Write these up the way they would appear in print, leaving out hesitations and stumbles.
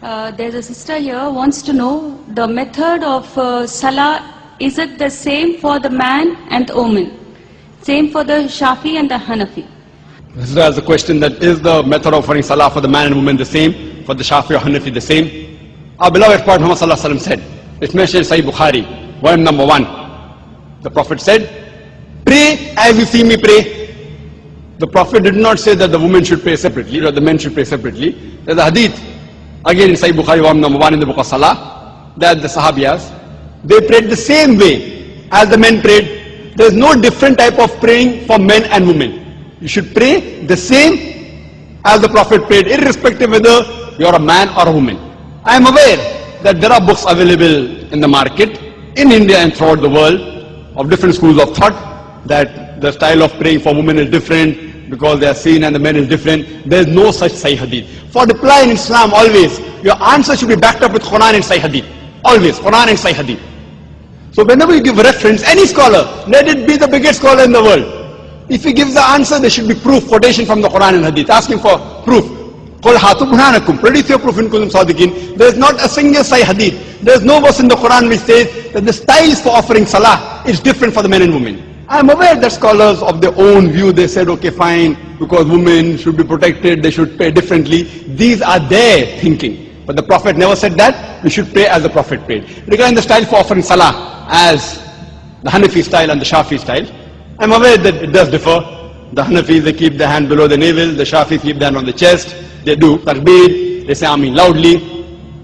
There's a sister here wants to know the method of Salah. Is it the same for the man and the woman? Same for the Shafi and the Hanafi? This is a question that is the method of offering Salah for the man and woman the same, for the Shafi or Hanafi the same. Our beloved Prophet Muhammad Sallallahu Alaihi Wasallam said, it's mentioned in Sahih Bukhari, volume number 1. The Prophet said, pray as you see me pray. The Prophet did not say that the women should pray separately or the men should pray separately. There's a hadith, again in Sahih Bukhari, volume number 1 in the book of Salah, that the Sahabiyas, they prayed the same way as the men prayed. There's no different type of praying for men and women. You should pray the same as the Prophet prayed, irrespective whether you're a man or a woman. I am aware that there are books available in the market, in India and throughout the world, of different schools of thought, that the style of praying for women is different because they are seen and the men is different. There is no such Sahih Hadith. For reply in Islam, always, your answer should be backed up with Quran and Sahih Hadith. Always, Quran and Sahih Hadith. So whenever you give reference, any scholar, let it be the biggest scholar in the world. If he gives the answer, there should be proof, quotation from the Quran and Hadith. Ask him for proof. Qul hatu burhanakum. Produce your proof in kuntum sadiqin. There is not a single Sahih Hadith. There is no verse in the Quran which says that the styles for offering Salah is different for the men and women. I am aware that scholars of their own view, they said, okay, fine, because women should be protected, they should pray differently. These are their thinking. But the Prophet never said that. We should pray as the Prophet prayed. Regarding the style for offering Salah, as the Hanafi style and the Shafi style, I am aware that it does differ. The Hanafis, they keep the hand below the navel. The Shafis keep the hand on the chest. They do takbir. They say Ameen loudly.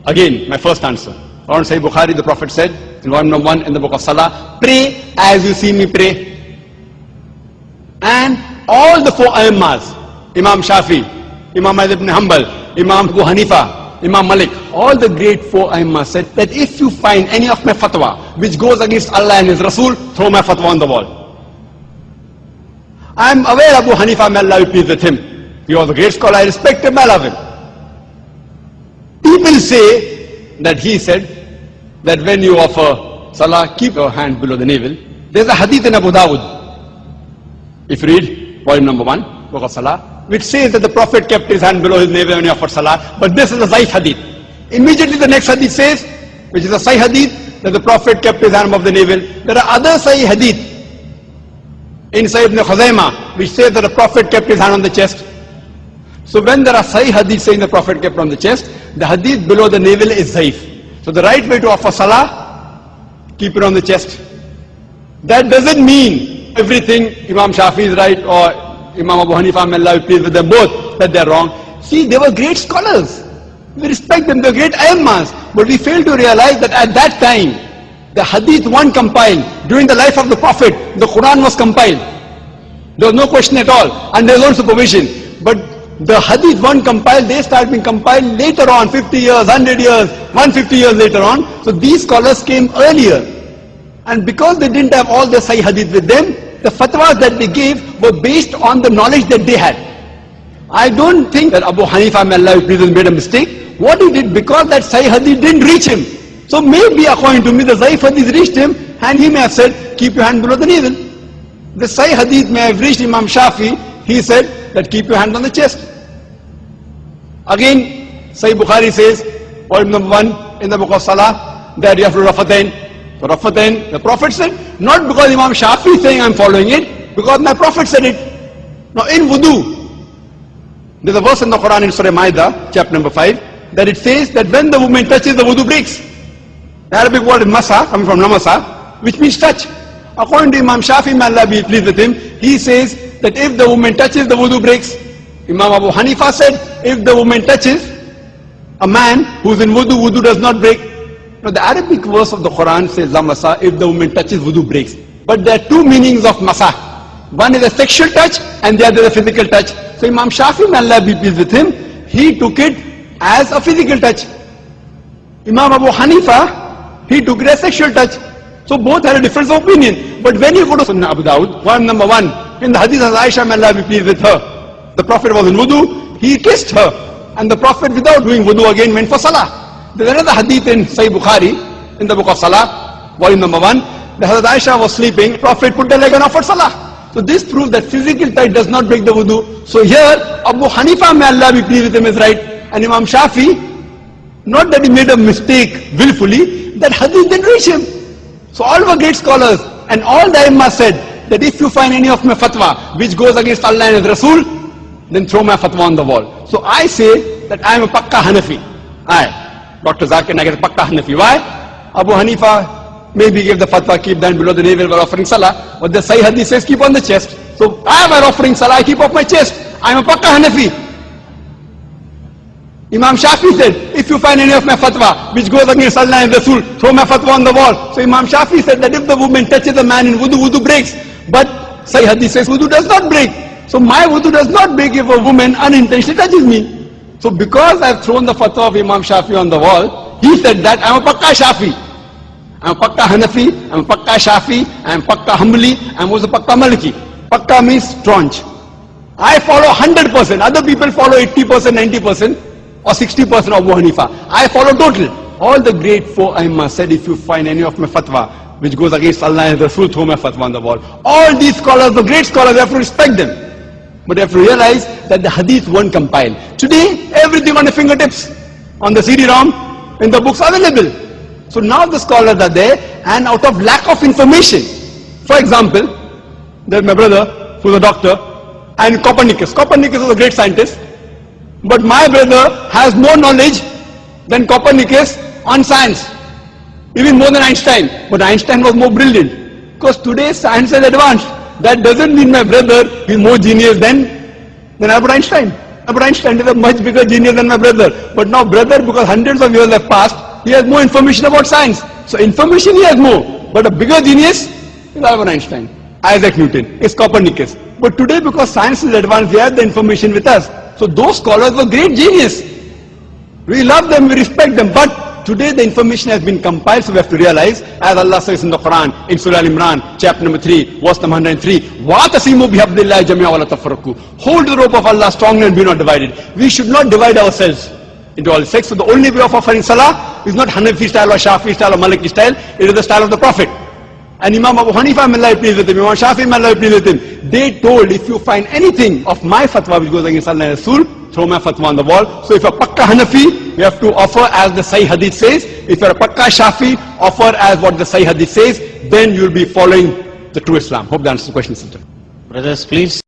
Again, my first answer. Around Sahih Bukhari, the Prophet said, in volume number 1 in the book of Salah, pray as you see me pray. And all the 4 Aimmas, Imam Shafi, Imam Ahmad ibn Hanbal, Imam Abu Hanifa, Imam Malik, all the great 4 Aimmas said that if you find any of my fatwa which goes against Allah and His Rasul, throw my fatwa on the wall. I am aware Abu Hanifa, may Allah be pleased with him. He was a great scholar, I respect him, I love him. People say that he said that when you offer Salah, keep your hand below the navel. There's a hadith in Abu Dawud, if you read volume number 1, book of Salah, which says that the Prophet kept his hand below his navel when he offered Salah, but this is a Zaif hadith. Immediately the next hadith says, which is a Sahih hadith, that the Prophet kept his hand above the navel. There are other Sahih hadith in Sahih ibn Khuzaimah, which says that the Prophet kept his hand on the chest. So when there are Sahih hadith saying the Prophet kept on the chest, the hadith below the navel is Zaif. So the right way to offer Salah, keep it on the chest. That doesn't mean everything Imam Shafi is right or Imam Abu Hanifa, may Allah be pleased with them both, that they are wrong. See, they were great scholars. We respect them, they were great Aimmas. But we fail to realize that at that time, the hadith one compiled, during the life of the Prophet, the Quran was compiled. There was no question at all, and there was no supervision. But the hadith one compiled, they started being compiled later on, 50 years, 100 years, 150 years later on. So these scholars came earlier. And because they didn't have all the Sahih hadith with them, the fatwas that they gave were based on the knowledge that they had. I don't think that Abu Hanifa, may Allah be pleased with him, made a mistake. What he did, because that Sahih hadith didn't reach him. So maybe according to me, the Zaif hadith reached him, and he may have said, keep your hand below the navel. The Sahih hadith may have reached Imam Shafi, he said that keep your hand on the chest. Again, Sahih Bukhari says, volume number 1 in the book of Salah, that you have to Rafatain. So Rafatain, the Prophet said, not because Imam Shafi is saying I'm following it, because my Prophet said it. Now in wudu, there's a verse in the Quran in Surah Ma'idah, chapter number 5, that it says that when the woman touches, the wudu breaks. The Arabic word is masa, coming from namasa, which means touch. According to Imam Shafi, may Allah be pleased with him, he says that if the woman touches, the wudu breaks. Imam Abu Hanifa said, if the woman touches a man who's in wudu, wudu does not break. Now the Arabic verse of the Quran says, la masa, if the woman touches, wudu breaks. But there are 2 meanings of masa. One is a sexual touch and the other is a physical touch. So Imam Shafi, may Allah be pleased with him, he took it as a physical touch. Imam Abu Hanifa, he took it as sexual touch. So both had a difference of opinion. But when you go to Sunnah Abu Dawud, volume number 1, in the hadith of Aisha, may Allah be pleased with her, the Prophet was in wudu, he kissed her. And the Prophet, without doing wudu again, went for Salah. There's another hadith in Sahih Bukhari, in the book of Salah, volume number 1. The Hazrat Aisha was sleeping, Prophet put the leg and offered Salah. So this proves that physical touch does not break the wudu. So here, Abu Hanifa, may Allah be pleased with him, is right. And Imam Shafi, Not that he made a mistake willfully, that hadith didn't reach him. So all our great scholars and all the Imam said that if you find any of my fatwa which goes against Allah and His Rasul, then throw my fatwa on the wall. So I say that I am a Pakka Hanafi. Dr. Zakir Naik is a Pakka Hanafi. Why? Abu Hanifa maybe gave the fatwa, keep down below the navel while offering Salah, but the Sahih Hadith says keep on the chest. So I am offering Salah, I keep off my chest. I am a Pakka Hanafi. Imam Shafi said, if you find any of my fatwa which goes against Allah and Rasul, throw my fatwa on the wall. So Imam Shafi said that if the woman touches a man in wudu, wudu breaks. But Sahih Hadith says wudu does not break. So my wudu does not break if a woman unintentionally touches me. So because I have thrown the fatwa of Imam Shafi on the wall, he said that I am a Pakka Shafi. I am a Pakka Hanafi, I am a Pakka Shafi, I am Pakka Hanbali, I am also Pakka Maliki. Pakka means staunch. I follow 100%, other people follow 80%, 90%. Or 60% of Abu Hanifa. I follow total. All the great four Aimma said, if you find any of my fatwa which goes against Allah and Rasul, throw my fatwa on the wall. All these scholars, the great scholars, you have to respect them. But you have to realize that the hadith weren't compiled. Today, everything on the fingertips, on the CD-ROM, in the books available. So now the scholars are there, and out of lack of information, for example, there's my brother who's a doctor, and Copernicus. Copernicus was a great scientist. But my brother has more knowledge than Copernicus on science, even more than Einstein. But Einstein was more brilliant, because today science is advanced. That doesn't mean my brother is more genius than Albert Einstein. Albert Einstein is a much bigger genius than my brother. But now brother, because hundreds of years have passed, he has more information about science. So information he has more, but a bigger genius is Albert Einstein. Isaac Newton is Copernicus. But today, because science is advanced, we have the information with us. So those scholars were great genius. We love them, we respect them. But today the information has been compiled, so we have to realize, as Allah says in the Quran, in Surah Al-Imran, chapter number 3, verse number 103, وَاتَصِمُوا بِحَبْلِ اللَّهِ جَمِيعًا وَلَا تَفَرَّقُوا. Hold the rope of Allah strongly and be not divided. We should not divide ourselves into all sects. So the only way of offering Salah is not Hanafi style or Shafi style or Maliki style. It is the style of the Prophet. And Imam Abu Hanifa, may Allah be pleased with him, Imam Shafi, may Allah be pleased with him, they told, if you find anything of my fatwa which goes against Allah and Rasul, throw my fatwa on the wall. So if you're Pakka Hanafi, you have to offer as the Sahih Hadith says. If you're a Pakka Shafi, offer as what the Sahih Hadith says. Then you'll be following the true Islam. Hope that answers the question, sister. Brothers, please.